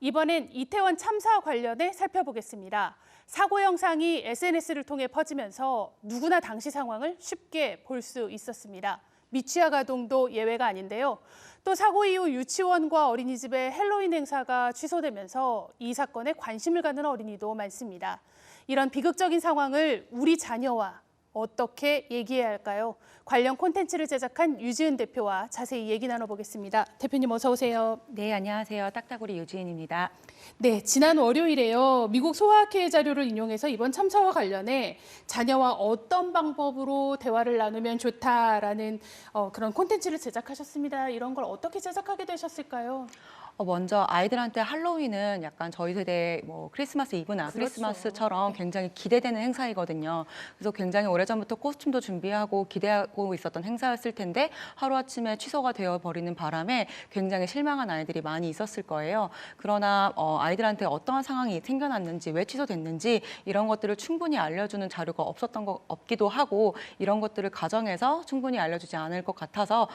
이번엔 이태원 참사와 관련해 살펴보겠습니다. 사고 영상이 SNS를 통해 퍼지면서 누구나 당시 상황을 쉽게 볼 수 있었습니다. 미취학 아동도 예외가 아닌데요. 또 사고 이후 유치원과 어린이집의 헬로윈 행사가 취소되면서 이 사건에 관심을 갖는 어린이도 많습니다. 이런 비극적인 상황을 우리 자녀와 어떻게 얘기해야 할까요? 관련 콘텐츠를 제작한 유지은 대표와 자세히 얘기 나눠보겠습니다. 대표님 어서 오세요. 네, 안녕하세요. 딱따구리 유지은입니다. 네, 지난 월요일에요. 미국 소아학회 자료를 인용해서 이번 참사와 관련해 자녀와 어떤 방법으로 대화를 나누면 좋다라는 그런 콘텐츠를 제작하셨습니다. 이런 걸 어떻게 제작하게 되셨을까요? 먼저 아이들한테 할로윈은 약간 저희 세대 뭐 크리스마스 이브나 그렇죠. 크리스마스처럼 굉장히 기대되는 행사이거든요. 그래서 굉장히 오래전부터 코스튬도 준비하고 기대하고 있었던 행사였을 텐데 하루아침에 취소가 되어버리는 바람에 굉장히 실망한 아이들이 많이 있었을 거예요. 그러나 아이들한테 어떠한 상황이 생겨났는지, 왜 취소됐는지 이런 것들을 충분히 알려주는 자료가 없기도 하고 이런 것들을 가정에서 충분히 알려주지 않을 것 같아서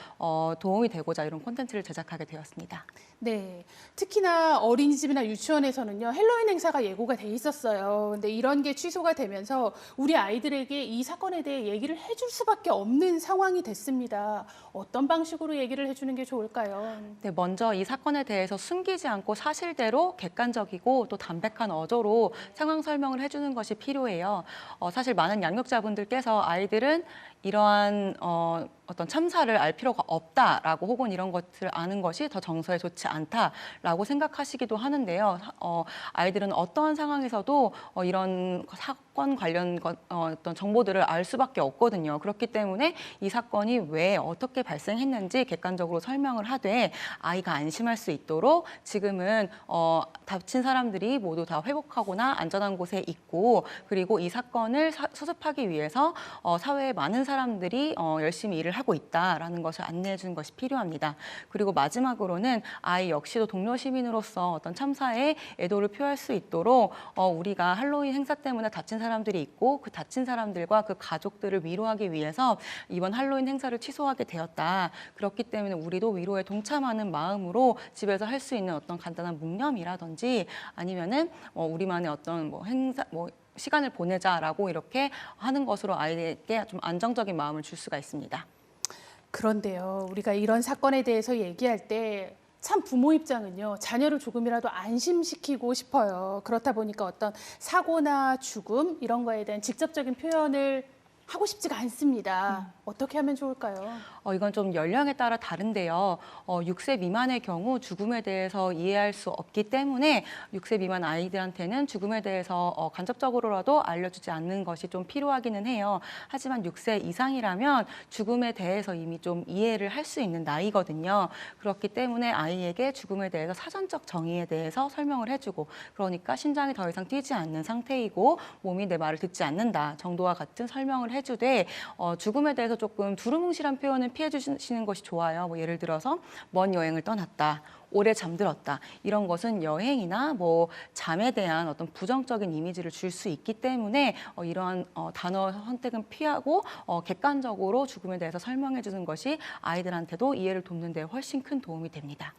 도움이 되고자 이런 콘텐츠를 제작하게 되었습니다. 네, 특히나 어린이집이나 유치원에서는요, 헬로윈 행사가 예고가 돼 있었어요. 근데 이런 게 취소가 되면서 우리 아이들에게 이 사건에 대해 얘기를 해줄 수밖에 없는 상황이 됐습니다. 어떤 방식으로 얘기를 해주는 게 좋을까요? 네, 먼저 이 사건에 대해서 숨기지 않고 사실대로 객관적이고 또 담백한 어조로 상황 설명을 해주는 것이 필요해요. 사실 많은 양육자분들께서 아이들은 이러한 어떤 참사를 알 필요가 없다라고 혹은 이런 것들을 아는 것이 더 정서에 좋지 않다라고 생각하시기도 하는데요. 아이들은 어떠한 상황에서도 이런 사건 관련 어떤 정보들을 알 수밖에 없거든요. 그렇기 때문에 이 사건이 왜 어떻게 발생했는지 객관적으로 설명을 하되 아이가 안심할 수 있도록 지금은 다친 사람들이 모두 다 회복하거나 안전한 곳에 있고 그리고 이 사건을 수습하기 위해서 사회의 많은 사람들이 열심히 일을 하고 있다라는 것을 안내해 주는 것이 필요합니다. 그리고 마지막으로는 아이 역시도 동료 시민으로서 어떤 참사에 애도를 표할 수 있도록 우리가 할로윈 행사 때문에 다친 사람들이 있고 그 다친 사람들과 그 가족들을 위로하기 위해서 이번 할로윈 행사를 취소하게 되었다. 그렇기 때문에 우리도 위로에 동참하는 마음으로 집에서 할 수 있는 어떤 간단한 묵념이라든지 아니면은 우리만의 어떤 행사 시간을 보내자라고 이렇게 하는 것으로 아이에게 좀 안정적인 마음을 줄 수가 있습니다. 그런데요, 우리가 이런 사건에 대해서 얘기할 때 참 부모 입장은요, 자녀를 조금이라도 안심시키고 싶어요. 그렇다 보니까 어떤 사고나 죽음 이런 거에 대한 직접적인 표현을 하고 싶지가 않습니다. 어떻게 하면 좋을까요? 이건 좀 연령에 따라 다른데요. 6세 미만의 경우 죽음에 대해서 이해할 수 없기 때문에 6세 미만 아이들한테는 죽음에 대해서 간접적으로라도 알려주지 않는 것이 좀 필요하기는 해요. 하지만 6세 이상이라면 죽음에 대해서 이미 좀 이해를 할 수 있는 나이거든요. 그렇기 때문에 아이에게 죽음에 대해서 사전적 정의에 대해서 설명을 해주고 그러니까 심장이 더 이상 뛰지 않는 상태이고 몸이 내 말을 듣지 않는다 정도와 같은 설명을 해주되 죽음에 대해서 조금 두루뭉실한 표현을 피해 주시는 것이 좋아요. 예를 들어서 먼 여행을 떠났다. 오래 잠들었다. 이런 것은 여행이나 잠에 대한 어떤 부정적인 이미지를 줄 수 있기 때문에 이러한 단어 선택은 피하고 객관적으로 죽음에 대해서 설명해 주는 것이 아이들한테도 이해를 돕는 데 훨씬 큰 도움이 됩니다.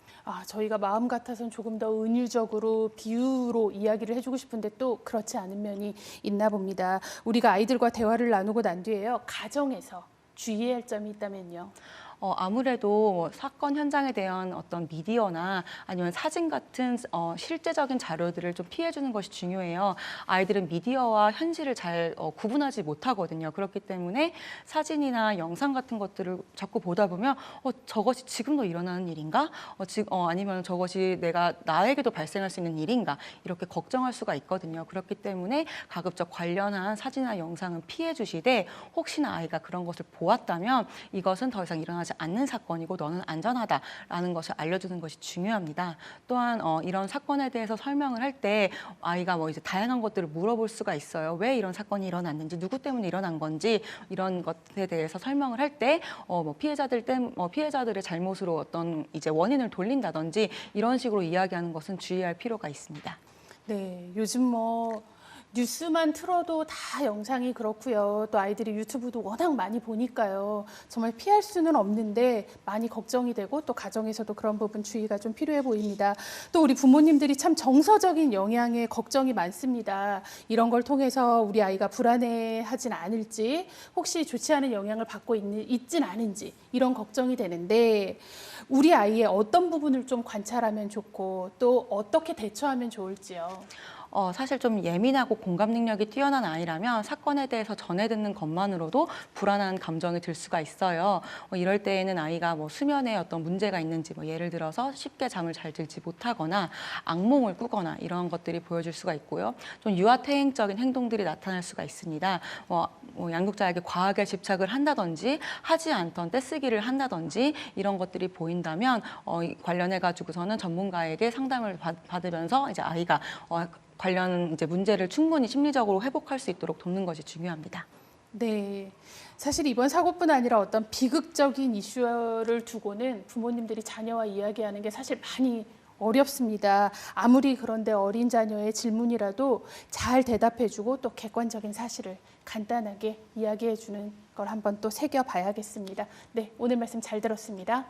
저희가 마음 같아서는 조금 더 은유적으로 비유로 이야기를 해주고 싶은데 또 그렇지 않은 면이 있나 봅니다. 우리가 아이들과 대화를 나누고 난 뒤에요, 가정에서 주의해야 할 점이 있다면요. 아무래도 사건 현장에 대한 어떤 미디어나 아니면 사진 같은 실제적인 자료들을 좀 피해주는 것이 중요해요. 아이들은 미디어와 현실을 잘 구분하지 못하거든요. 그렇기 때문에 사진이나 영상 같은 것들을 자꾸 보다 보면 저것이 지금도 일어나는 일인가? 아니면 저것이 나에게도 발생할 수 있는 일인가? 이렇게 걱정할 수가 있거든요. 그렇기 때문에 가급적 관련한 사진이나 영상은 피해 주시되 혹시나 아이가 그런 것을 보았다면 이것은 더 이상 일어나지 않는 사건이고 너는 안전하다라는 것을 알려주는 것이 중요합니다. 또한 이런 사건에 대해서 설명을 할 때 아이가 이제 다양한 것들을 물어볼 수가 있어요. 왜 이런 사건이 일어났는지, 누구 때문에 일어난 건지 이런 것에 대해서 설명을 할 때 피해자들의 잘못으로 어떤 이제 원인을 돌린다든지 이런 식으로 이야기하는 것은 주의할 필요가 있습니다. 네, 요즘 뉴스만 틀어도 다 영상이 그렇고요. 또 아이들이 유튜브도 워낙 많이 보니까요. 정말 피할 수는 없는데 많이 걱정이 되고 또 가정에서도 그런 부분 주의가 좀 필요해 보입니다. 또 우리 부모님들이 참 정서적인 영향에 걱정이 많습니다. 이런 걸 통해서 우리 아이가 불안해하진 않을지, 혹시 좋지 않은 영향을 받고 있진 않은지 이런 걱정이 되는데 우리 아이의 어떤 부분을 좀 관찰하면 좋고 또 어떻게 대처하면 좋을지요. 사실 좀 예민하고 공감 능력이 뛰어난 아이라면 사건에 대해서 전해 듣는 것만으로도 불안한 감정이 들 수가 있어요. 이럴 때에는 아이가 뭐 수면에 어떤 문제가 있는지, 뭐 예를 들어서 쉽게 잠을 잘 들지 못하거나 악몽을 꾸거나 이런 것들이 보여질 수가 있고요. 좀 유아퇴행적인 행동들이 나타날 수가 있습니다. 양육자에게 과하게 집착을 한다든지 하지 않던 떼쓰기를 한다든지 이런 것들이 보인다면 관련해 가지고서는 전문가에게 상담을 받으면서 이제 아이가 관련 이제 문제를 충분히 심리적으로 회복할 수 있도록 돕는 것이 중요합니다. 네. 사실 이번 사고뿐 아니라 어떤 비극적인 이슈를 두고는 부모님들이 자녀와 이야기하는 게 사실 많이 어렵습니다. 아무리 그런데 어린 자녀의 질문이라도 잘 대답해주고 또 객관적인 사실을 간단하게 이야기해주는 걸 한번 또 새겨봐야겠습니다. 네, 오늘 말씀 잘 들었습니다.